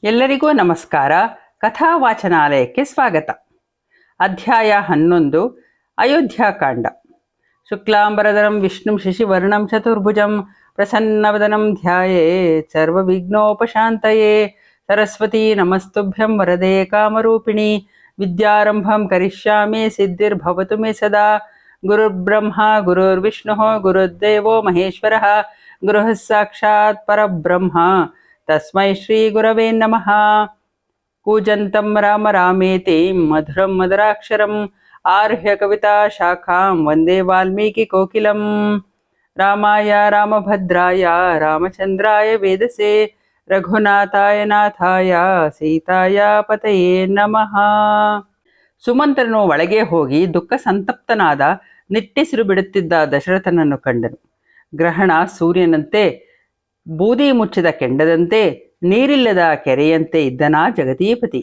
ಎಲ್ಲರಿಗೂ ನಮಸ್ಕಾರ. ಕಥಾವಾಚನಾಲಯಕ್ಕೆ ಸ್ವಾಗತ. ಅಧ್ಯಾಯ 11. ಅಯೋಧ್ಯಾಕಾಂಡ. ಶುಕ್ಲಾಂಬರಧರಂ ವಿಷ್ಣುಂ ಶಶಿವರ್ಣಂ ಚತುರ್ಭುಜಂ ಪ್ರಸನ್ನವದನಂ ಧ್ಯಾಯೇತ್ ಸರ್ವವಿಘ್ನೋಪಶಾಂತಯೇ. ಸರಸ್ವತಿ ನಮಸ್ತುಭ್ಯಂ ವರದೆ ಕಾಮರೂಪಿಣಿ. ವಿದ್ಯಾರಂಭಂ ಕರಿಷ್ಯಾಮಿ ಸಿದ್ಧಿರ್ಭವತು ಮೇ ಸದಾ. ಗುರುರ್ಬ್ರಹ್ಮ ಗುರುರ್ವಿಷ್ಣುಃ ಗುರುರ್ದೇವೋ ಮಹೇಶ್ವರಃ. ಗುರುಃ ಸಾಕ್ಷಾತ್ ಪರಬ್ರಹ್ಮ ತಸ್ಮೈ ಶ್ರೀ ಗುರವೇ ನಮಃ. ಕೂಜಂತಂ ರಾಮ ರಾಮೇತಿ ಮಧುರಂ ಮಧುರಾಕ್ಷರಂ ಆರ್ಹ್ಯ ಕವಿತಾ ಶಾಖಾಂ ವಂದೇ ವಾಲ್ಮೀಕಿ ಕೋಕಿಲಂ. ರಾಮಾಯ ರಾಮಭದ್ರಾಯ ರಾಮಚಂದ್ರಾಯ ವೇದಸೆ ರಘುನಾಥಾಯ ನಾಥಾಯ ಸೀತಾಯ ಪತಯೇ ನಮಃ. ಸುಮಂತ್ರನು ಒಳಗೆ ಹೋಗಿ ದುಃಖ ಸಂತಪ್ತನಾದ ನಿಟ್ಟೆಸಿರು ಬಿಡುತ್ತಿದ್ದ ದಶರಥನನ್ನು ಕಂಡನು. ಗ್ರಹಣ ಸೂರ್ಯನಂತೆ, ಬೂದಿ ಮುಚ್ಚಿದ ಕೆಂಡದಂತೆ, ನೀರಿಲ್ಲದ ಕೆರೆಯಂತೆ ಇದ್ದನಾ ಜಗದೀಪತಿ.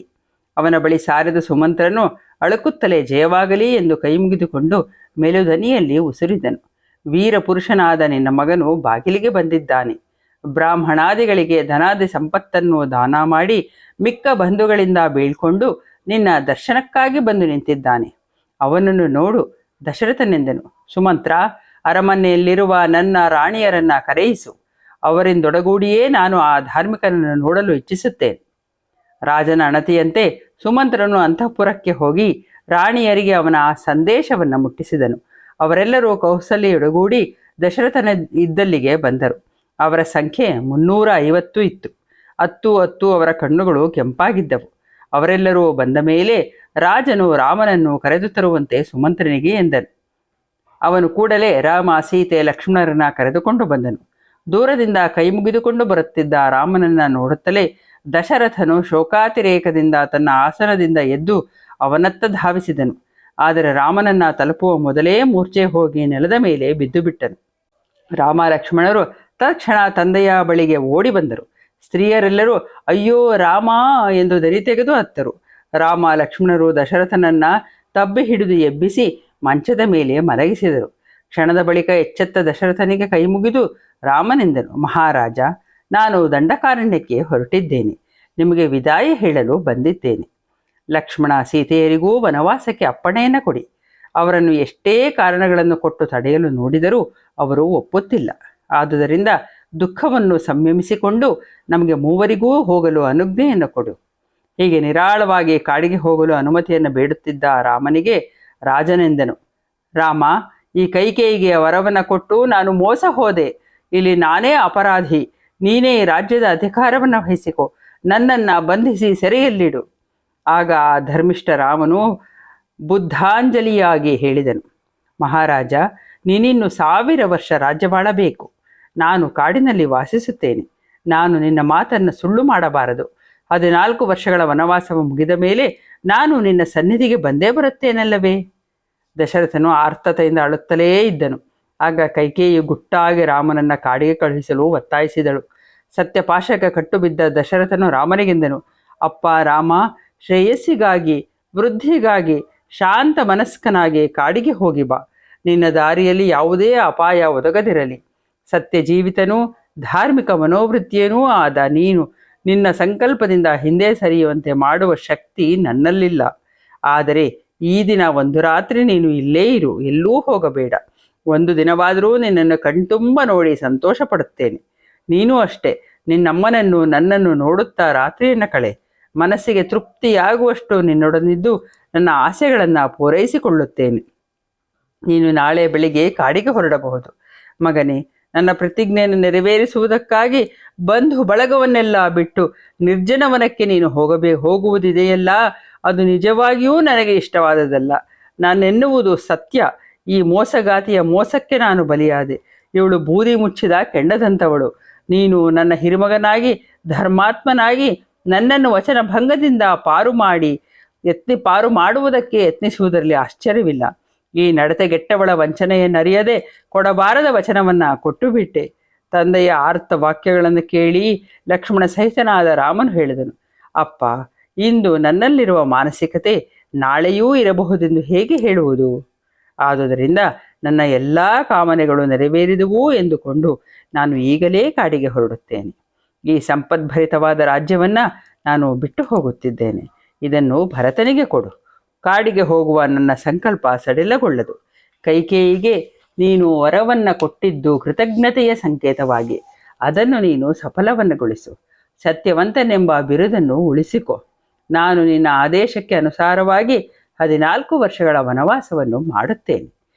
ಅವನ ಬಳಿ ಸಾರಿದ ಸುಮಂತ್ರನು ಅಳುಕುತ್ತಲೇ ಜಯವಾಗಲಿ ಎಂದು ಕೈ ಮುಗಿದುಕೊಂಡು ಮೆಲುದನಿಯಲ್ಲಿ ಉಸುರಿದನು. ವೀರ ಪುರುಷನಾದ ನಿನ್ನ ಮಗನು ಬಾಗಿಲಿಗೆ ಬಂದಿದ್ದಾನೆ. ಬ್ರಾಹ್ಮಣಾದಿಗಳಿಗೆ ಧನಾದಿ ಸಂಪತ್ತನ್ನು ದಾನ ಮಾಡಿ ಮಿಕ್ಕ ಬಂಧುಗಳಿಂದ ಬೀಳ್ಕೊಂಡು ನಿನ್ನ ದರ್ಶನಕ್ಕಾಗಿ ಬಂದು ನಿಂತಿದ್ದಾನೆ. ಅವನನ್ನು ನೋಡು ದಶರಥನೆಂದನು. ಸುಮಂತ್ರ, ಅರಮನೆಯಲ್ಲಿರುವ ನನ್ನ ರಾಣಿಯರನ್ನ ಕರೆಯಿಸು. ಅವರಿಂದೊಡಗೂಡಿಯೇ ನಾನು ಆ ಧಾರ್ಮಿಕನನ್ನು ನೋಡಲು ಇಚ್ಛಿಸುತ್ತೇನೆ. ರಾಜನ ಅಣತಿಯಂತೆ ಸುಮಂತ್ರನು ಅಂತಃಪುರಕ್ಕೆ ಹೋಗಿ ರಾಣಿಯರಿಗೆ ಅವನ ಆ ಸಂದೇಶವನ್ನು ಮುಟ್ಟಿಸಿದನು. ಅವರೆಲ್ಲರೂ ಕೌಸಲ್ಯೊಡಗೂಡಿ ದಶರಥನ ಇದ್ದಲ್ಲಿಗೆ ಬಂದರು. ಅವರ ಸಂಖ್ಯೆ 350 ಇತ್ತು. 10 ಅವರ ಕಣ್ಣುಗಳು ಕೆಂಪಾಗಿದ್ದವು. ಅವರೆಲ್ಲರೂ ಬಂದ ಮೇಲೆ ರಾಜನು ರಾಮನನ್ನು ಕರೆದು ತರುವಂತೆ ಸುಮಂತ್ರನಿಗೆ ಎಂದನು. ಅವನು ಕೂಡಲೇ ರಾಮ, ಸೀತೆ, ಲಕ್ಷ್ಮಣರನ್ನ ಕರೆದುಕೊಂಡು ಬಂದನು. ದೂರದಿಂದ ಕೈ ಮುಗಿದುಕೊಂಡು ಬರುತ್ತಿದ್ದ ರಾಮನನ್ನ ನೋಡುತ್ತಲೇ ದಶರಥನು ಶೋಕಾತಿರೇಕದಿಂದ ತನ್ನ ಆಸನದಿಂದ ಎದ್ದು ಅವನತ್ತ ಧಾವಿಸಿದನು. ಆದರೆ ರಾಮನನ್ನ ತಲುಪುವ ಮೊದಲೇ ಮೂರ್ಛೆ ಹೋಗಿ ನೆಲದ ಮೇಲೆ ಬಿದ್ದು ಬಿಟ್ಟನು. ರಾಮ ಲಕ್ಷ್ಮಣರು ತಕ್ಷಣ ತಂದೆಯ ಬಳಿಗೆ ಓಡಿ ಬಂದರು. ಸ್ತ್ರೀಯರೆಲ್ಲರೂ ಅಯ್ಯೋ ರಾಮ ಎಂದು ದನಿ ತೆಗೆದು ಅತ್ತರು. ರಾಮ ಲಕ್ಷ್ಮಣರು ದಶರಥನನ್ನ ತಬ್ಬಿ ಹಿಡಿದು ಎಬ್ಬಿಸಿ ಮಂಚದ ಮೇಲೆ ಮಲಗಿಸಿದರು. ಕ್ಷಣದ ಬಳಿಕ ಎಚ್ಚೆತ್ತ ದಶರಥನಿಗೆ ಕೈ ಮುಗಿದು ರಾಮನೆಂದನು. ಮಹಾರಾಜ, ನಾನು ದಂಡಕಾರಣ್ಯಕ್ಕೆ ಹೊರಟಿದ್ದೇನೆ. ನಿಮಗೆ ವಿದಾಯ ಹೇಳಲು ಬಂದಿದ್ದೇನೆ. ಲಕ್ಷ್ಮಣ ಸೀತೆಯರಿಗೂ ವನವಾಸಕ್ಕೆ ಅಪ್ಪಣೆಯನ್ನು ಕೊಡಿ. ಅವರನ್ನು ಎಷ್ಟೇ ಕಾರಣಗಳನ್ನು ಕೊಟ್ಟು ತಡೆಯಲು ನೋಡಿದರೂ ಅವರು ಒಪ್ಪುತ್ತಿಲ್ಲ. ಆದುದರಿಂದ ದುಃಖವನ್ನು ಸಂಯಮಿಸಿಕೊಂಡು ನಮಗೆ ಮೂವರಿಗೂ ಹೋಗಲು ಅನುಜ್ಞೆಯನ್ನು ಕೊಡು. ಹೀಗೆ ನಿರಾಳವಾಗಿ ಕಾಡಿಗೆ ಹೋಗಲು ಅನುಮತಿಯನ್ನು ಬೇಡುತ್ತಿದ್ದ ರಾಮನಿಗೆ ರಾಜನೆಂದನು. ರಾಮ, ಈ ಕೈಕೇಯಿಗೆ ವರವನ್ನು ಕೊಟ್ಟು ನಾನು ಮೋಸ ಹೋದೆ. ಇಲ್ಲಿ ನಾನೇ ಅಪರಾಧಿ. ನೀನೇ ಈ ರಾಜ್ಯದ ಅಧಿಕಾರವನ್ನು ವಹಿಸಿಕೊ. ನನ್ನನ್ನು ಬಂಧಿಸಿ ಸೆರೆಯಲ್ಲಿಡು. ಆಗ ಆ ಧರ್ಮಿಷ್ಠ ರಾಮನು ಬುದ್ಧಾಂಜಲಿಯಾಗಿ ಹೇಳಿದನು. ಮಹಾರಾಜ, ನೀನಿನ್ನು 1000 ವರ್ಷ ರಾಜ್ಯವಾಳಬೇಕು. ನಾನು ಕಾಡಿನಲ್ಲಿ ವಾಸಿಸುತ್ತೇನೆ. ನಾನು ನಿನ್ನ ಮಾತನ್ನು ಸುಳ್ಳು ಮಾಡಬಾರದು. 14 ವರ್ಷಗಳ ವನವಾಸವು ಮುಗಿದ ಮೇಲೆ ನಾನು ನಿನ್ನ ಸನ್ನಿಧಿಗೆ ಬಂದೇ ಬರುತ್ತೇನಲ್ಲವೇ? ದಶರಥನು ಆರ್ತತೆಯಿಂದ ಅಳುತ್ತಲೇ ಇದ್ದನು. ಆಗ ಕೈಕೇಯಿ ಗುಟ್ಟಾಗಿ ರಾಮನನ್ನ ಕಾಡಿಗೆ ಕಳುಹಿಸಲು ಒತ್ತಾಯಿಸಿದಳು. ಸತ್ಯಪಾಶಕ್ಕೆ ಕಟ್ಟು ಬಿದ್ದ ದಶರಥನು ರಾಮನಿಗೆಂದನು. ಅಪ್ಪ ರಾಮ, ಶ್ರೇಯಸ್ಸಿಗಾಗಿ, ವೃದ್ಧಿಗಾಗಿ ಶಾಂತ ಮನಸ್ಕನಾಗಿ ಕಾಡಿಗೆ ಹೋಗಿ ಬಾ. ನಿನ್ನ ದಾರಿಯಲ್ಲಿ ಯಾವುದೇ ಅಪಾಯ ಒದಗದಿರಲಿ. ಸತ್ಯ ಜೀವಿತನೂ ಧಾರ್ಮಿಕ ಮನೋವೃತ್ತಿಯನೂ ಆದ ನೀನು ನಿನ್ನ ಸಂಕಲ್ಪದಿಂದ ಹಿಂದೆ ಸರಿಯುವಂತೆ ಮಾಡುವ ಶಕ್ತಿ ನನ್ನಲ್ಲಿಲ್ಲ. ಆದರೆ ಈ ದಿನ ಒಂದು ರಾತ್ರಿ ನೀನು ಇಲ್ಲೇ ಇರು, ಎಲ್ಲೂ ಹೋಗಬೇಡ. ಒಂದು ದಿನವಾದರೂ ನಿನ್ನನ್ನು ಕಣ್ತುಂಬ ನೋಡಿ ಸಂತೋಷ ಪಡುತ್ತೇನೆ. ನೀನೂ ಅಷ್ಟೇ, ನಿನ್ನಮ್ಮನನ್ನು ನನ್ನನ್ನು ನೋಡುತ್ತಾ ರಾತ್ರಿಯನ್ನು ಕಳೆ. ಮನಸ್ಸಿಗೆ ತೃಪ್ತಿಯಾಗುವಷ್ಟು ನಿನ್ನೊಡನಿದ್ದು ನನ್ನ ಆಸೆಗಳನ್ನು ಪೂರೈಸಿಕೊಳ್ಳುತ್ತೇನೆ. ನೀನು ನಾಳೆ ಬೆಳಿಗ್ಗೆ ಕಾಡಿಗೆ ಹೊರಡಬಹುದು. ಮಗನೇ, ನನ್ನ ಪ್ರತಿಜ್ಞೆಯನ್ನು ನೆರವೇರಿಸುವುದಕ್ಕಾಗಿ ಬಂಧು ಬಳಗವನ್ನೆಲ್ಲ ಬಿಟ್ಟು ನಿರ್ಜನವನಕ್ಕೆ ನೀನು ಹೋಗುವುದಿದೆಯಲ್ಲ, ಅದು ನಿಜವಾಗಿಯೂ ನನಗೆ ಇಷ್ಟವಾದದಲ್ಲ. ನಾನೆನ್ನುವುದು ಸತ್ಯ. ಈ ಮೋಸಗಾತಿಯ ಮೋಸಕ್ಕೆ ನಾನು ಬಲಿಯಾದೆ. ಇವಳು ಬೂದಿ ಮುಚ್ಚಿದ ಕೆಂಡದಂಥವಳು. ನೀನು ನನ್ನ ಹಿರಿಮಗನಾಗಿ ಧರ್ಮಾತ್ಮನಾಗಿ ನನ್ನನ್ನು ವಚನ ಭಂಗದಿಂದ ಪಾರು ಮಾಡುವುದಕ್ಕೆ ಯತ್ನಿಸುವುದರಲ್ಲಿ ಆಶ್ಚರ್ಯವಿಲ್ಲ. ಈ ನಡತೆಗೆಟ್ಟವಳ ವಂಚನೆಯನ್ನರಿಯದೆ ಕೊಡಬಾರದ ವಚನವನ್ನು ಕೊಟ್ಟು ಬಿಟ್ಟೆ. ತಂದೆಯ ಆರ್ತ ವಾಕ್ಯಗಳನ್ನು ಕೇಳಿ ಲಕ್ಷ್ಮಣ ಸಹಿತನಾದ ರಾಮನು ಹೇಳಿದನು. ಅಪ್ಪ, ಇಂದು ನನ್ನಲ್ಲಿರುವ ಮಾನಸಿಕತೆ ನಾಳೆಯೂ ಇರಬಹುದೆಂದು ಹೇಗೆ ಹೇಳುವುದು? ಆದುದರಿಂದ ನನ್ನ ಎಲ್ಲ ಕಾಮನೆಗಳು ನೆರವೇರಿದುವು ಎಂದುಕೊಂಡು ನಾನು ಈಗಲೇ ಕಾಡಿಗೆ ಹೊರಡುತ್ತೇನೆ. ಈ ಸಂಪದ್ಭರಿತವಾದ ರಾಜ್ಯವನ್ನು ನಾನು ಬಿಟ್ಟು ಹೋಗುತ್ತಿದ್ದೇನೆ. ಇದನ್ನು ಭರತನಿಗೆ ಕೊಡು. ಕಾಡಿಗೆ ಹೋಗುವ ನನ್ನ ಸಂಕಲ್ಪ ಸಡಿಲಗೊಳ್ಳದು. ಕೈಕೇಯಿಗೆ ನೀನು ವರವನ್ನು ಕೊಟ್ಟಿದ್ದು ಕೃತಜ್ಞತೆಯ ಸಂಕೇತವಾಗಿ. ಅದನ್ನು ನೀನು ಸಫಲವನ್ನುಗೊಳಿಸು. ಸತ್ಯವಂತನೆಂಬ ಬಿರುದನ್ನು ಉಳಿಸಿಕೊ. ನಾನು ನಿನ್ನ ಆದೇಶಕ್ಕೆ ಅನುಸಾರವಾಗಿ 14 ವರ್ಷಗಳ ವನವಾಸವನ್ನು ಮಾಡುತ್ತೇನೆ.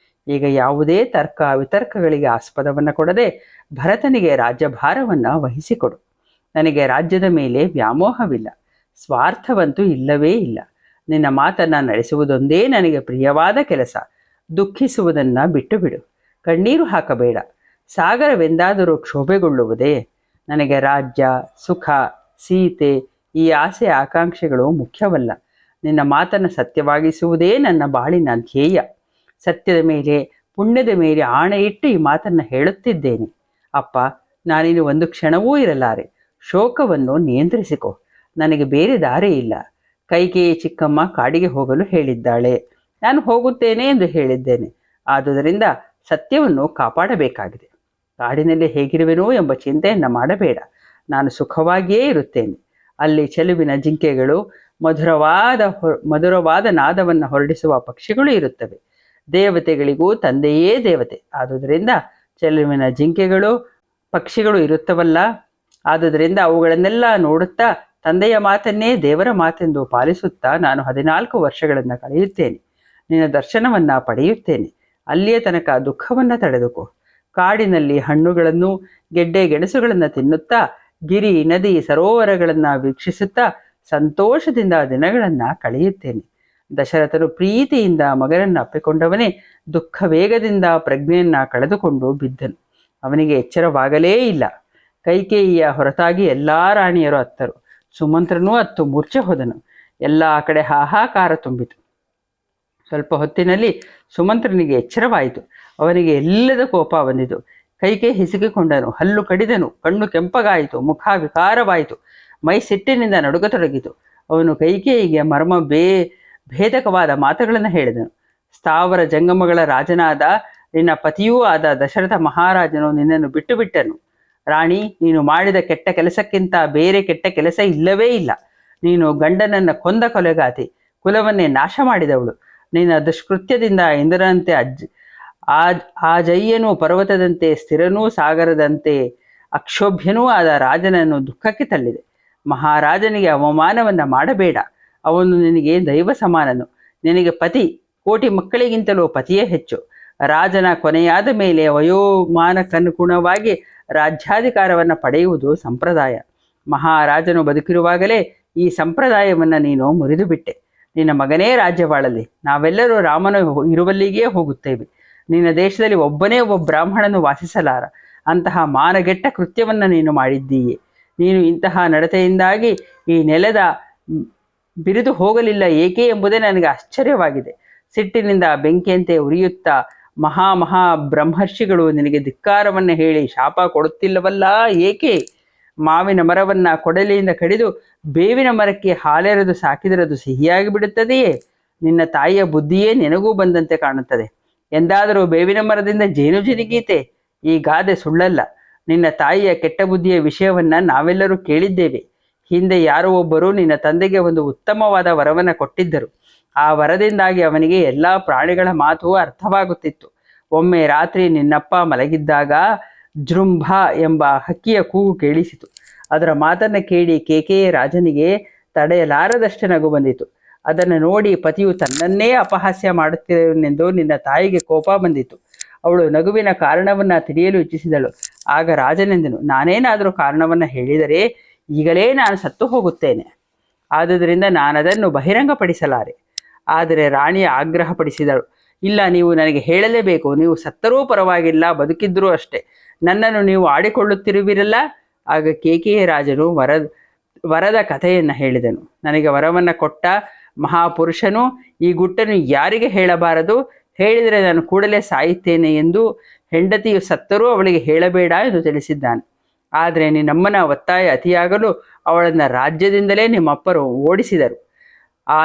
ಈಗ ಯಾವುದೇ ತರ್ಕ ವಿತರ್ಕಗಳಿಗೆ ಆಸ್ಪದವನ್ನು ಕೊಡದೆ ಭರತನಿಗೆ ರಾಜ್ಯಭಾರವನ್ನು ವಹಿಸಿಕೊಡು. ನನಗೆ ರಾಜ್ಯದ ಮೇಲೆ ವ್ಯಾಮೋಹವಿಲ್ಲ, ಸ್ವಾರ್ಥವಂತೂ ಇಲ್ಲವೇ ಇಲ್ಲ. ನಿನ್ನ ಮಾತನ್ನು ನಡೆಸುವುದೊಂದೇ ನನಗೆ ಪ್ರಿಯವಾದ ಕೆಲಸ. ದುಃಖಿಸುವುದನ್ನು ಬಿಟ್ಟು ಬಿಡು. ಕಣ್ಣೀರು ಹಾಕಬೇಡ. ಸಾಗರವೆಂದಾದರೂ ಕ್ಷೋಭೆಗೊಳ್ಳುವುದೇ? ನನಗೆ ರಾಜ್ಯ, ಸುಖ, ಸೀತೆ ಈ ಆಸೆ ಆಕಾಂಕ್ಷೆಗಳು ಮುಖ್ಯವಲ್ಲ. ನಿನ್ನ ಮಾತನ್ನು ಸತ್ಯವಾಗಿಸುವುದೇ ನನ್ನ ಬಾಳಿನ ಧ್ಯೇಯ. ಸತ್ಯದ ಮೇಲೆ, ಪುಣ್ಯದ ಮೇಲೆ ಆಣೆ ಇಟ್ಟು ಈ ಮಾತನ್ನು ಹೇಳುತ್ತಿದ್ದೇನೆ. ಅಪ್ಪ, ನಾನಿನ್ನು ಒಂದು ಕ್ಷಣವೂ ಇರಲಾರೆ. ಶೋಕವನ್ನು ನಿಯಂತ್ರಿಸಿಕೊ. ನನಗೆ ಬೇರೆ ದಾರಿ ಇಲ್ಲ. ಕೈಕೇಯಿ ಚಿಕ್ಕಮ್ಮ ಕಾಡಿಗೆ ಹೋಗಲು ಹೇಳಿದ್ದಾಳೆ. ನಾನು ಹೋಗುತ್ತೇನೆ ಎಂದು ಹೇಳಿದ್ದೇನೆ. ಆದುದರಿಂದ ಸತ್ಯವನ್ನು ಕಾಪಾಡಬೇಕಾಗಿದೆ. ಕಾಡಿನಲ್ಲಿ ಹೇಗಿರುವೆನೋ ಎಂಬ ಚಿಂತೆಯನ್ನು ಮಾಡಬೇಡ. ನಾನು ಸುಖವಾಗಿಯೇ ಇರುತ್ತೇನೆ. ಅಲ್ಲಿ ಚೆಲುವಿನ ಜಿಂಕೆಗಳು, ಮಧುರವಾದ ನಾದವನ್ನು ಹೊರಡಿಸುವ ಪಕ್ಷಿಗಳು ಇರುತ್ತವೆ. ದೇವತೆಗಳಿಗೂ ತಂದೆಯೇ ದೇವತೆ. ಆದುದರಿಂದ ಚೆಲುವಿನ ಜಿಂಕೆಗಳು, ಪಕ್ಷಿಗಳು ಇರುತ್ತವಲ್ಲ. ಆದುದರಿಂದ ಅವುಗಳನ್ನೆಲ್ಲ ನೋಡುತ್ತಾ ತಂದೆಯ ಮಾತನ್ನೇ ದೇವರ ಮಾತೆಂದು ಪಾಲಿಸುತ್ತಾ ನಾನು 14 ವರ್ಷಗಳನ್ನು ಕಳೆಯುತ್ತೇನೆ. ನಿನ್ನ ದರ್ಶನವನ್ನು ಪಡೆಯುತ್ತೇನೆ. ಅಲ್ಲಿಯ ತನಕ ದುಃಖವನ್ನು ತಡೆದುಕೋ. ಕಾಡಿನಲ್ಲಿ ಹಣ್ಣುಗಳನ್ನು, ಗೆಡ್ಡೆ ಗೆಣಸುಗಳನ್ನು ತಿನ್ನುತ್ತಾ, ಗಿರಿ, ನದಿ, ಸರೋವರಗಳನ್ನು ವೀಕ್ಷಿಸುತ್ತಾ ಸಂತೋಷದಿಂದ ದಿನಗಳನ್ನು ಕಳೆಯುತ್ತೇನೆ. ದಶರಥನು ಪ್ರೀತಿಯಿಂದ ಮಗನನ್ನು ಅಪ್ಪಿಕೊಂಡವನೇ ದುಃಖ ವೇಗದಿಂದ ಪ್ರಜ್ಞೆಯನ್ನು ಕಳೆದುಕೊಂಡು ಬಿದ್ದನು. ಅವನಿಗೆ ಎಚ್ಚರವಾಗಲೇ ಇಲ್ಲ. ಕೈಕೇಯಿಯ ಹೊರತಾಗಿ ಎಲ್ಲ ರಾಣಿಯರು ಅತ್ತರು. ಸುಮಂತ್ರನೂ ಅತ್ತು ಮೂರ್ಛೆ ಹೋದನು. ಎಲ್ಲ ಕಡೆ ಹಾಹಾಕಾರ ತುಂಬಿತು. ಸ್ವಲ್ಪ ಹೊತ್ತಿನಲ್ಲಿ ಸುಮಂತ್ರನಿಗೆ ಎಚ್ಚರವಾಯಿತು. ಅವನಿಗೆ ಎಲ್ಲದ ಕೋಪ ಬಂದಿತು. ಕೈಕೇಯಿ ಹಿಸುಕಿಕೊಂಡನು, ಹಲ್ಲು ಕಡಿದನು, ಕಣ್ಣು ಕೆಂಪಗಾಯಿತು, ಮುಖ ವಿಕಾರವಾಯಿತು, ಮೈ ಸಿಟ್ಟಿನಿಂದ ನಡುಗತೊಡಗಿತು. ಅವನು ಕೈಕೇಯಿಗೆ ಭೇದಕವಾದ ಮಾತುಗಳನ್ನು ಹೇಳಿದನು. ಸ್ಥಾವರ ಜಂಗಮಗಳ ರಾಜನಾದ ನಿನ್ನ ಪತಿಯೂ ಆದ ದಶರಥ ಮಹಾರಾಜನು ನಿನ್ನನ್ನು ಬಿಟ್ಟು ಬಿಟ್ಟನು. ರಾಣಿ, ನೀನು ಮಾಡಿದ ಕೆಟ್ಟ ಕೆಲಸಕ್ಕಿಂತ ಬೇರೆ ಕೆಟ್ಟ ಕೆಲಸ ಇಲ್ಲವೇ ಇಲ್ಲ. ನೀನು ಗಂಡನನ್ನು ಕೊಂದ ಕೊಲೆಗಾತಿ, ಕುಲವನ್ನೇ ನಾಶ ಮಾಡಿದವಳು. ನಿನ್ನ ದುಷ್ಕೃತ್ಯದಿಂದ ಇಂದ್ರನಂತೆ ಆಜಯ್ಯನೂ ಪರ್ವತದಂತೆ, ಸ್ಥಿರನೂ ಸಾಗರದಂತೆ, ಅಕ್ಷೋಭ್ಯನೂ ಆದ ರಾಜನನ್ನು ದುಃಖಕ್ಕೆ ತಳ್ಳಿದೆ. ಮಹಾರಾಜನಿಗೆ ಅವಮಾನವನ್ನು ಮಾಡಬೇಡ. ಅವನು ನಿನಗೆ ದೈವ ಸಮಾನನು. ನಿನಗೆ ಪತಿ, ಕೋಟಿ ಮಕ್ಕಳಿಗಿಂತಲೂ ಪತಿಯೇ ಹೆಚ್ಚು. ರಾಜನ ಕೊನೆಯಾದ ಮೇಲೆ ವಯೋಮಾನಕ್ಕನುಗುಣವಾಗಿ ರಾಜ್ಯಾಧಿಕಾರವನ್ನು ಪಡೆಯುವುದು ಸಂಪ್ರದಾಯ. ಮಹಾರಾಜನು ಬದುಕಿರುವಾಗಲೇ ಈ ಸಂಪ್ರದಾಯವನ್ನು ನೀನು ಮುರಿದು ಬಿಟ್ಟೆ. ನಿನ್ನ ಮಗನೇ ರಾಜ್ಯವಾಳಲಿ. ನಾವೆಲ್ಲರೂ ರಾಮನ ಇರುವಲ್ಲಿಗೇ ಹೋಗುತ್ತೇವೆ. ನಿನ್ನ ದೇಶದಲ್ಲಿ ಒಬ್ಬನೇ ಒಬ್ಬ ಬ್ರಾಹ್ಮಣನು ವಾಸಿಸಲಾರ. ಅಂತಹ ಮಾನಗೆಟ್ಟ ಕೃತ್ಯವನ್ನು ನೀನು ಮಾಡಿದ್ದೀಯೆ. ನೀನು ಇಂತಹ ನಡತೆಯಿಂದಾಗಿ ಈ ನೆಲದ ಬಿರಿದು ಹೋಗಲಿಲ್ಲ ಏಕೆ ಎಂಬುದೇ ನನಗೆ ಆಶ್ಚರ್ಯವಾಗಿದೆ. ಸಿಟ್ಟಿನಿಂದ ಬೆಂಕಿಯಂತೆ ಉರಿಯುತ್ತಾ ಮಹಾ ಬ್ರಹ್ಮರ್ಷಿಗಳು ನಿನಗೆ ಧಿಕ್ಕಾರವನ್ನು ಹೇಳಿ ಶಾಪ ಕೊಡುತ್ತಿಲ್ಲವಲ್ಲ ಏಕೆ? ಮಾವಿನ ಮರವನ್ನು ಕೊಡಲಿಯಿಂದ ಕಡಿದು ಬೇವಿನ ಮರಕ್ಕೆ ಹಾಲೆರೆದು ಸಾಕಿದರೆ ಅದು ಸಿಹಿಯಾಗಿ ಬಿಡುತ್ತದೆಯೇ? ನಿನ್ನ ತಾಯಿಯ ಬುದ್ಧಿಯೇ ನಿನಗೂ ಬಂದಂತೆ ಕಾಣುತ್ತದೆ. ಎಂದಾದರೂ ಬೇವಿನ ಮರದಿಂದ ಜೇನು ಜಿನುಗೀತೆ? ಈ ಗಾದೆ ಸುಳ್ಳಲ್ಲ. ನಿನ್ನ ತಾಯಿಯ ಕೆಟ್ಟ ಬುದ್ಧಿಯ ವಿಷಯವನ್ನು ನಾವೆಲ್ಲರೂ ಕೇಳಿದ್ದೇವೆ. ಹಿಂದೆ ಯಾರೋ ಒಬ್ಬರು ನಿನ್ನ ತಂದೆಗೆ ಒಂದು ಉತ್ತಮವಾದ ವರವನ್ನು ಕೊಟ್ಟಿದ್ದರು. ಆ ವರದಿಂದಾಗಿ ಅವನಿಗೆ ಎಲ್ಲ ಪ್ರಾಣಿಗಳ ಮಾತು ಅರ್ಥವಾಗುತ್ತಿತ್ತು. ಒಮ್ಮೆ ರಾತ್ರಿ ನಿನ್ನಪ್ಪ ಮಲಗಿದ್ದಾಗ ಜೃಂಭ ಎಂಬ ಹಕ್ಕಿಯ ಕೂಗು ಕೇಳಿಸಿತು. ಅದರ ಮಾತನ್ನು ಕೇಳಿ ಕೇಕೆಯ ರಾಜನಿಗೆ ತಡೆಯಲಾರದಷ್ಟು ನಗು ಬಂದಿತು. ಅದನ್ನು ನೋಡಿ ಪತಿಯು ತನ್ನನ್ನೇ ಅಪಹಾಸ್ಯ ಮಾಡುತ್ತಿರುವನೆಂದು ನಿನ್ನ ತಾಯಿಗೆ ಕೋಪ ಬಂದಿತು. ಅವಳು ನಗುವಿನ ಕಾರಣವನ್ನು ತಿಳಿಯಲು ಇಚ್ಛಿಸಿದಳು. ಆಗ ರಾಜನೆಂದನು, ನಾನೇನಾದರೂ ಕಾರಣವನ್ನು ಹೇಳಿದರೆ ಈಗಲೇ ನಾನು ಸತ್ತು ಹೋಗುತ್ತೇನೆ. ಆದುದರಿಂದ ನಾನದನ್ನು ಬಹಿರಂಗಪಡಿಸಲಾರೆ. ಆದರೆ ರಾಣಿ ಆಗ್ರಹಪಡಿಸಿದಳು, ಇಲ್ಲ, ನೀವು ನನಗೆ ಹೇಳಲೇಬೇಕು. ನೀವು ಸತ್ತರೂ ಪರವಾಗಿಲ್ಲ, ಬದುಕಿದ್ರೂ ಅಷ್ಟೇ. ನನ್ನನ್ನು ನೀವು ಆಡಿಕೊಳ್ಳುತ್ತಿರುವಿರಲ್ಲ. ಆಗ ಕೇಕೆಯ ರಾಜನು ವರದ ಕಥೆಯನ್ನು ಹೇಳಿದನು. ನನಗೆ ವರವನ್ನು ಕೊಟ್ಟ ಮಹಾಪುರುಷನು ಈ ಗುಟ್ಟನ್ನು ಯಾರಿಗೆ ಹೇಳಬಾರದು, ಹೇಳಿದರೆ ನಾನು ಕೂಡಲೇ ಸಾಯುತ್ತೇನೆ ಎಂದು. ಹೆಂಡತಿಯು ಸತ್ತರೂ ಅವಳಿಗೆ ಹೇಳಬೇಡ ಎಂದು ತಿಳಿಸಿದ್ದಾನೆ. ಆದರೆ ನಿನ್ನಮ್ಮನ ಒತ್ತಾಯ ಅತಿಯಾಗಲು ಅವಳನ್ನು ರಾಜ್ಯದಿಂದಲೇ ನಿಮ್ಮಪ್ಪರು ಓಡಿಸಿದರು.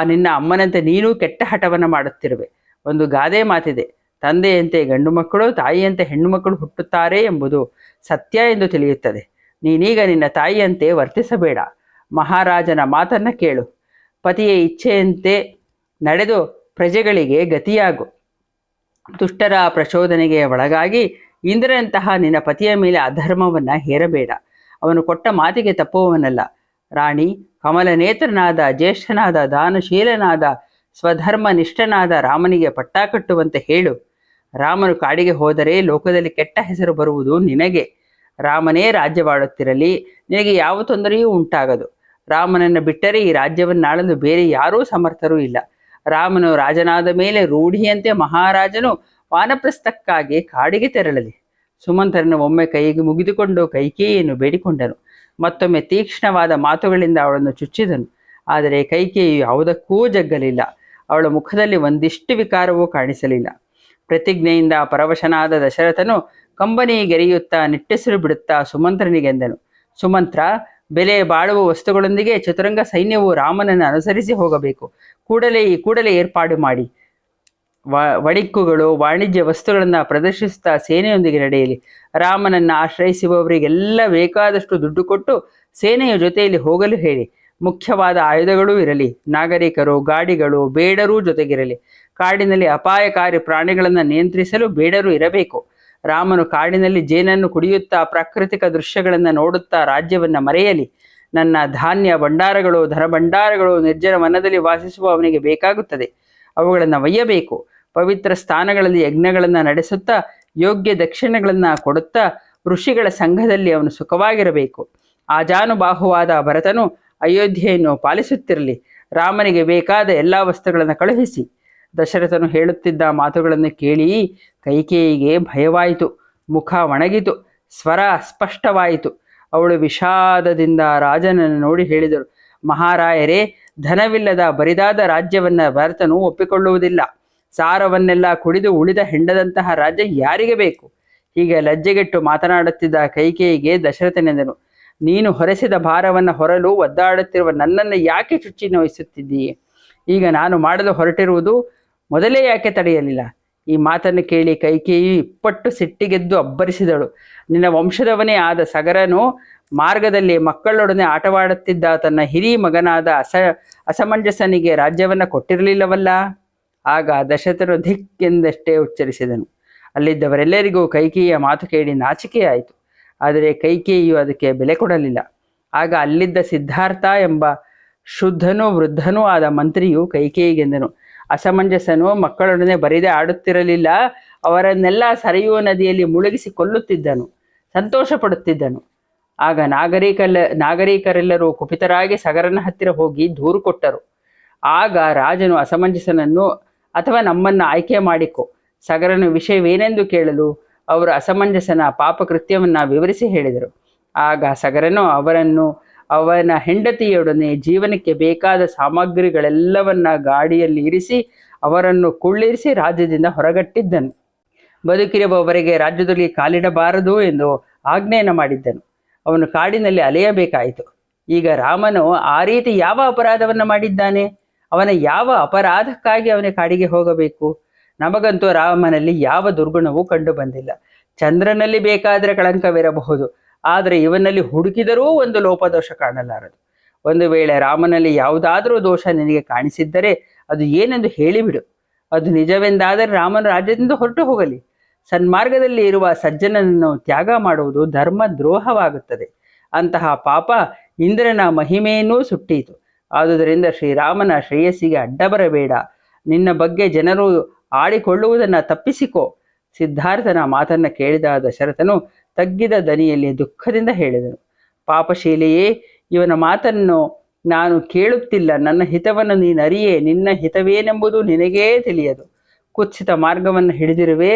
ನಿನ್ನ ಅಮ್ಮನಂತೆ ನೀನೂ ಕೆಟ್ಟ ಹಠವನ್ನು ಮಾಡುತ್ತಿರುವೆ. ಒಂದು ಗಾದೆ ಮಾತಿದೆ, ತಂದೆಯಂತೆ ಗಂಡು ಮಕ್ಕಳು, ತಾಯಿಯಂತೆ ಹೆಣ್ಣು ಮಕ್ಕಳು ಹುಟ್ಟುತ್ತಾರೆ ಎಂಬುದು ಸತ್ಯ ಎಂದು ತಿಳಿಯುತ್ತದೆ. ನೀನೀಗ ನಿನ್ನ ತಾಯಿಯಂತೆ ವರ್ತಿಸಬೇಡ. ಮಹಾರಾಜನ ಮಾತನ್ನು ಕೇಳು. ಪತಿಯ ಇಚ್ಛೆಯಂತೆ ನಡೆದು ಪ್ರಜೆಗಳಿಗೆ ಗತಿಯಾಗು. ದುಷ್ಟರ ಪ್ರಚೋದನೆಗೆ ಒಳಗಾಗಿ ಇಂದ್ರನಂತಹ ನಿನ್ನ ಪತಿಯ ಮೇಲೆ ಅಧರ್ಮವನ್ನು ಹೇರಬೇಡ. ಅವನು ಕೊಟ್ಟ ಮಾತಿಗೆ ತಪ್ಪುವವನಲ್ಲ. ರಾಣಿ, ಕಮಲನೇತ್ರನಾದ, ಜ್ಯೇಷ್ಠನಾದ, ದಾನಶೀಲನಾದ, ಸ್ವಧರ್ಮ ನಿಷ್ಠನಾದ ರಾಮನಿಗೆ ಪಟ್ಟ ಕಟ್ಟುವಂತೆ ಹೇಳು. ರಾಮನು ಕಾಡಿಗೆ ಹೋದರೆ ಲೋಕದಲ್ಲಿ ಕೆಟ್ಟ ಹೆಸರು ಬರುವುದು ನಿನಗೆ. ರಾಮನೇ ರಾಜ್ಯವಾಡುತ್ತಿರಲಿ, ನಿನಗೆ ಯಾವ ತೊಂದರೆಯೂ ಉಂಟಾಗದು. ರಾಮನನ್ನು ಬಿಟ್ಟರೆ ಈ ರಾಜ್ಯವನ್ನಾಳಲು ಬೇರೆ ಯಾರೂ ಸಮರ್ಥರೂ ಇಲ್ಲ. ರಾಮನು ರಾಜನಾದ ಮೇಲೆ ರೂಢಿಯಂತೆ ಮಹಾರಾಜನು ವಾನಪ್ರಸ್ಥಕ್ಕಾಗಿ ಕಾಡಿಗೆ ತೆರಳಲಿ. ಸುಮಂತ್ರನು ಒಮ್ಮೆ ಕೈಗೆ ಮುಗಿದುಕೊಂಡು ಕೈಕೇಯಿಯನ್ನು ಬೇಡಿಕೊಂಡನು. ಮತ್ತೊಮ್ಮೆ ತೀಕ್ಷ್ಣವಾದ ಮಾತುಗಳಿಂದ ಅವಳನ್ನು ಚುಚ್ಚಿದನು. ಆದರೆ ಕೈಕೇಯಿಯು ಯಾವುದಕ್ಕೂ ಜಗ್ಗಲಿಲ್ಲ. ಅವಳ ಮುಖದಲ್ಲಿ ಒಂದಿಷ್ಟು ವಿಕಾರವೂ ಕಾಣಿಸಲಿಲ್ಲ. ಪ್ರತಿಜ್ಞೆಯಿಂದ ಪರವಶನಾದ ದಶರಥನು ಕಂಬನಿಗೆರೆಯುತ್ತಾ ನಿಟ್ಟೆಸರು ಬಿಡುತ್ತಾ ಸುಮಂತ್ರನಿಗೆಂದನು, ಸುಮಂತ್ರ, ಬೆಲೆ ಬಾಳುವ ವಸ್ತುಗಳೊಂದಿಗೆ ಚತುರಂಗ ಸೈನ್ಯವು ರಾಮನನ್ನು ಅನುಸರಿಸಿ ಹೋಗಬೇಕು. ಕೂಡಲೇ ಏರ್ಪಾಡು ಮಾಡಿ. ವಣಿಕ್ಕುಗಳು, ವಾಣಿಜ್ಯ ವಸ್ತುಗಳನ್ನು ಪ್ರದರ್ಶಿಸುತ್ತಾ ಸೇನೆಯೊಂದಿಗೆ ನಡೆಯಲಿ. ರಾಮನನ್ನು ಆಶ್ರಯಿಸುವವರಿಗೆಲ್ಲ ಬೇಕಾದಷ್ಟು ದುಡ್ಡು ಕೊಟ್ಟು ಸೇನೆಯ ಜೊತೆಯಲ್ಲಿ ಹೋಗಲು ಹೇಳಿ. ಮುಖ್ಯವಾದ ಆಯುಧಗಳೂ ಇರಲಿ. ನಾಗರಿಕರು, ಗಾಡಿಗಳು, ಬೇಡರೂ ಜೊತೆಗಿರಲಿ. ಕಾಡಿನಲ್ಲಿ ಅಪಾಯಕಾರಿ ಪ್ರಾಣಿಗಳನ್ನು ನಿಯಂತ್ರಿಸಲು ಬೇಡರೂ ಇರಬೇಕು. ರಾಮನು ಕಾಡಿನಲ್ಲಿ ಜೇನನ್ನು ಕುಡಿಯುತ್ತಾ ಪ್ರಾಕೃತಿಕ ದೃಶ್ಯಗಳನ್ನು ನೋಡುತ್ತಾ ರಾಜ್ಯವನ್ನು ಮರೆಯಲಿ. ನನ್ನ ಧಾನ್ಯ ಭಂಡಾರಗಳು, ಧನಭಂಡಾರಗಳು ನಿರ್ಜನ ವನದಲ್ಲಿ ವಾಸಿಸುವ ಅವನಿಗೆ ಬೇಕಾಗುತ್ತದೆ. ಅವುಗಳನ್ನು ಒಯ್ಯಬೇಕು. ಪವಿತ್ರ ಸ್ಥಾನಗಳಲ್ಲಿ ಯಜ್ಞಗಳನ್ನು ನಡೆಸುತ್ತಾ ಯೋಗ್ಯ ದಕ್ಷಿಣೆಗಳನ್ನು ಕೊಡುತ್ತಾ ಋಷಿಗಳ ಸಂಘದಲ್ಲಿ ಅವನು ಸುಖವಾಗಿರಬೇಕು. ಆಜಾನುಬಾಹುವಾದ ಭರತನು ಅಯೋಧ್ಯೆಯನ್ನು ಪಾಲಿಸುತ್ತಿರಲಿ. ರಾಮನಿಗೆ ಬೇಕಾದ ಎಲ್ಲ ವಸ್ತುಗಳನ್ನು ಕಳುಹಿಸಿ. ದಶರಥನು ಹೇಳುತ್ತಿದ್ದ ಮಾತುಗಳನ್ನು ಕೇಳಿ ಕೈಕೇಯಿಗೆ ಭಯವಾಯಿತು. ಮುಖ ಒಣಗಿತು. ಸ್ವರ ಸ್ಪಷ್ಟವಾಯಿತು. ಅವಳು ವಿಷಾದದಿಂದ ರಾಜನನ್ನು ನೋಡಿ ಹೇಳಿದಳು, ಮಹಾರಾಯರೇ, ಧನವಿಲ್ಲದ ಬರಿದಾದ ರಾಜ್ಯವನ್ನು ಭರತನು ಒಪ್ಪಿಕೊಳ್ಳುವುದಿಲ್ಲ. ಸಾರವನ್ನೆಲ್ಲ ಕುಡಿದು ಉಳಿದ ಹೆಂಡದಂತಹ ರಾಜ್ಯ ಯಾರಿಗೆ ಬೇಕು? ಹೀಗೆ ಲಜ್ಜೆಗೆಟ್ಟು ಮಾತನಾಡುತ್ತಿದ್ದ ಕೈಕೇಯಿಗೆ ದಶರಥನೆಂದನು, ನೀನು ಹೊರೆಸಿದ ಭಾರವನ್ನು ಹೊರಲು ಒದ್ದಾಡುತ್ತಿರುವ ನನ್ನನ್ನು ಯಾಕೆ ಚುಚ್ಚಿ ನೋಯಿಸುತ್ತಿದ್ದೀಯೆ? ಈಗ ನಾನು ಮಾಡಲು ಹೊರಟಿರುವುದು ಮೊದಲೇ ಯಾಕೆ ತಡೆಯಲಿಲ್ಲ? ಈ ಮಾತನ್ನು ಕೇಳಿ ಕೈಕೇಯಿ ಇಪ್ಪಟ್ಟು ಸಿಟ್ಟಿಗೆದ್ದು ಅಬ್ಬರಿಸಿದಳು. ನಿನ್ನ ವಂಶದವನೇ ಆದ ಸಗರನು ಮಾರ್ಗದಲ್ಲಿ ಮಕ್ಕಳೊಡನೆ ಆಟವಾಡುತ್ತಿದ್ದ ತನ್ನ ಹಿರಿಯ ಮಗನಾದ ಅಸಮಂಜಸನಿಗೆ ರಾಜ್ಯವನ್ನು ಕೊಟ್ಟಿರಲಿಲ್ಲವಲ್ಲ? ಆಗ ದಶರಥನು ಧಿಕ್ ಎಂದಷ್ಟೇ ಉಚ್ಚರಿಸಿದನು. ಅಲ್ಲಿದ್ದವರೆಲ್ಲರಿಗೂ ಕೈಕೇಯಿಯ ಮಾತು ಕೇಳಿ ನಾಚಿಕೆಯಾಯಿತು. ಆದರೆ ಕೈಕೇಯಿಯು ಅದಕ್ಕೆ ಬೆಲೆ ಕೊಡಲಿಲ್ಲ. ಆಗ ಅಲ್ಲಿದ್ದ ಸಿದ್ಧಾರ್ಥ ಎಂಬ ಶುದ್ಧನೂ ವೃದ್ಧನೂ ಆದ ಮಂತ್ರಿಯು ಕೈಕೇಯಿಗೆಂದನು, ಅಸಮಂಜಸನು ಮಕ್ಕಳೊಡನೆ ಬರಿದೇ ಆಡುತ್ತಿರಲಿಲ್ಲ. ಅವರನ್ನೆಲ್ಲ ಸರಿಯೂ ನದಿಯಲ್ಲಿ ಮುಳುಗಿಸಿ ಕೊಲ್ಲುತ್ತಿದ್ದನು, ಸಂತೋಷ ಪಡುತ್ತಿದ್ದನು. ಆಗ ನಾಗರಿಕರೆಲ್ಲರೂ ಕುಪಿತರಾಗಿ ಸಗರನ ಹತ್ತಿರ ಹೋಗಿ ದೂರು ಕೊಟ್ಟರು. ಆಗ ರಾಜನು ಅಸಮಂಜಸನನ್ನು, ಅಥವಾ ನಮ್ಮನ್ನು ಆಯ್ಕೆ ಮಾಡಿಕೊ, ಸಗರನ ವಿಷಯವೇನೆಂದು ಕೇಳಲು ಅವರು ಅಸಮಂಜಸನ ಪಾಪಕೃತ್ಯವನ್ನು ವಿವರಿಸಿ ಹೇಳಿದರು. ಆಗ ಸಗರನು ಅವರನ್ನು ಅವನ ಹೆಂಡತಿಯೊಡನೆ ಜೀವನಕ್ಕೆ ಬೇಕಾದ ಸಾಮಗ್ರಿಗಳೆಲ್ಲವನ್ನ ಗಾಡಿಯಲ್ಲಿ ಇರಿಸಿ ಅವರನ್ನು ಕುಳ್ಳಿರಿಸಿ ರಾಜ್ಯದಿಂದ ಹೊರಗಟ್ಟಿದ್ದನು. ಬದುಕಿರುವವರೆಗೆ ರಾಜ್ಯದಲ್ಲಿ ಕಾಲಿಡಬಾರದು ಎಂದು ಆಜ್ಞೆಯನ್ನು ಮಾಡಿದ್ದನು. ಅವನು ಕಾಡಿನಲ್ಲಿ ಅಲೆಯಬೇಕಾಯಿತು. ಈಗ ರಾಮನು ಆ ರೀತಿ ಯಾವ ಅಪರಾಧವನ್ನು ಮಾಡಿದ್ದಾನೆ? ಅವನ ಯಾವ ಅಪರಾಧಕ್ಕಾಗಿ ಅವನ ಕಾಡಿಗೆ ಹೋಗಬೇಕು? ನಮಗಂತೂ ರಾಮನಲ್ಲಿ ಯಾವ ದುರ್ಗುಣವೂ ಕಂಡು ಬಂದಿಲ್ಲ. ಚಂದ್ರನಲ್ಲಿ ಬೇಕಾದರೆ ಕಳಂಕವಿರಬಹುದು, ಆದರೆ ಇವನಲ್ಲಿ ಹುಡುಕಿದರೂ ಒಂದು ಲೋಪದೋಷ ಕಾಣಲಾರದು. ಒಂದು ವೇಳೆ ರಾಮನಲ್ಲಿ ಯಾವುದಾದರೂ ದೋಷ ನಿನಗೆ ಕಾಣಿಸಿದ್ದರೆ ಅದು ಏನೆಂದು ಹೇಳಿಬಿಡು. ಅದು ನಿಜವೆಂದಾದರೆ ರಾಮನ ರಾಜ್ಯದಿಂದ ಹೊರಟು ಹೋಗಲಿ. ಸನ್ಮಾರ್ಗದಲ್ಲಿ ಇರುವ ಸಜ್ಜನನನ್ನು ತ್ಯಾಗ ಮಾಡುವುದು ಧರ್ಮ ದ್ರೋಹವಾಗುತ್ತದೆ. ಅಂತಹ ಪಾಪ ಇಂದ್ರನ ಮಹಿಮೆಯನ್ನೂ ಸುಟ್ಟೀತು. ಆದುದರಿಂದ ಶ್ರೀರಾಮನ ಶ್ರೇಯಸ್ಸಿಗೆ ಅಡ್ಡ ಬರಬೇಡ. ನಿನ್ನ ಬಗ್ಗೆ ಜನರು ಆಡಿಕೊಳ್ಳುವುದನ್ನು ತಪ್ಪಿಸಿಕೋ. ಸಿದ್ಧಾರ್ಥನ ಮಾತನ್ನು ಕೇಳಿದ ದಶರಥನು ತಗ್ಗಿದ ದನಿಯಲ್ಲಿ ದುಃಖದಿಂದ ಹೇಳಿದನು, ಪಾಪಶೀಲೆಯೇ, ಇವನ ಮಾತನ್ನು ನಾನು ಕೇಳುತ್ತಿಲ್ಲ. ನನ್ನ ಹಿತವನ್ನು ನೀನರಿಯೇ. ನಿನ್ನ ಹಿತವೇನೆಂಬುದು ನಿನಗೇ ತಿಳಿಯದು. ಕುತ್ಸಿತ ಮಾರ್ಗವನ್ನು ಹಿಡಿದಿರುವೆ.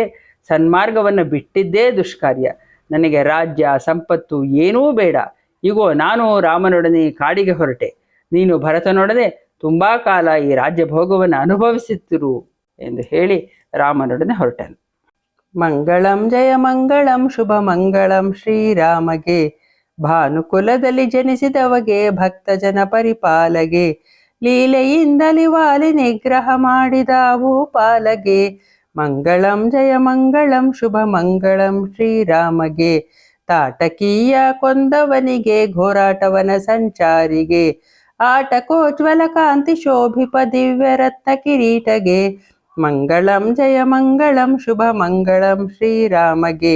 ಸನ್ಮಾರ್ಗವನ್ನು ಬಿಟ್ಟಿದ್ದೇ ದುಷ್ಕಾರ್ಯ. ನನಗೆ ರಾಜ್ಯ ಸಂಪತ್ತು ಏನೂ ಬೇಡ. ಇಗೋ, ನಾನು ರಾಮನೊಡನೆ ಕಾಡಿಗೆ ಹೊರಟೆ. ನೀನು ಭರತನೊಡನೆ ತುಂಬ ಕಾಲ ಈ ರಾಜ್ಯ ಭೋಗವನ್ನು ಅನುಭವಿಸುತ್ತಿರು ಎಂದು ಹೇಳಿ ರಾಮನೊಡನೆ ಹೊರಟನು. ಮಂಗಳಂ ಜಯ ಮಂಗಳಂ ಶುಭ ಮಂಗಳಂ ಶ್ರೀರಾಮಗೆ. ಭಾನುಕುಲದಲ್ಲಿ ಜನಿಸಿದವಗೆ ಭಕ್ತ ಜನ ಪರಿಪಾಲಗೆ. ಲೀಲೆಯಿಂದಲಿ ವಾಲಿ ನಿಗ್ರಹ ಮಾಡಿದ ಭೂಪಾಲಗೆ. ಮಂಗಳಂ ಜಯ ಮಂಗಳಂ ಶುಭ ಮಂಗಳಂ ಶ್ರೀರಾಮಗೆ. ತಾಟಕೀಯ ಕೊಂದವನಿಗೆ ಘೋರಾಟವನ ಸಂಚಾರಿಗೆ ಆಟಕೋಜ್ವಲ ಕಾಂತಿ ಶೋಭಿಪ ದಿವ್ಯ ರತ್ನ ಕಿರೀಟಗೆ ಮಂಗಳಂ ಜಯ ಮಂಗಳಂ ಶುಭ ಮಂಗಳಂ ಶ್ರೀರಾಮಗೆ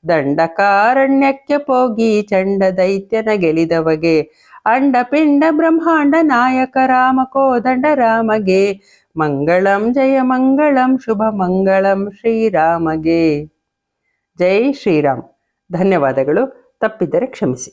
ದಂಡಕಾರಣ್ಯಕ್ಕೆ ಪೋಗಿ ಚಂಡ ದೈತ್ಯನ ಗೆಲಿದವಗೆ ಅಂಡ ಪಿಂಡ ಬ್ರಹ್ಮಾಂಡ ನಾಯಕ ರಾಮ ಕೋದಂಡ ರಾಮಗೆ ಮಂಗಳಂ ಜಯ ಮಂಗಳಂ ಶುಭ ಮಂಗಳಂ ಶ್ರೀರಾಮಗೆ. ಜೈ ಶ್ರೀರಾಮ್. ಧನ್ಯವಾದಗಳು. ತಪ್ಪಿದ್ದರೆ ಕ್ಷಮಿಸಿ.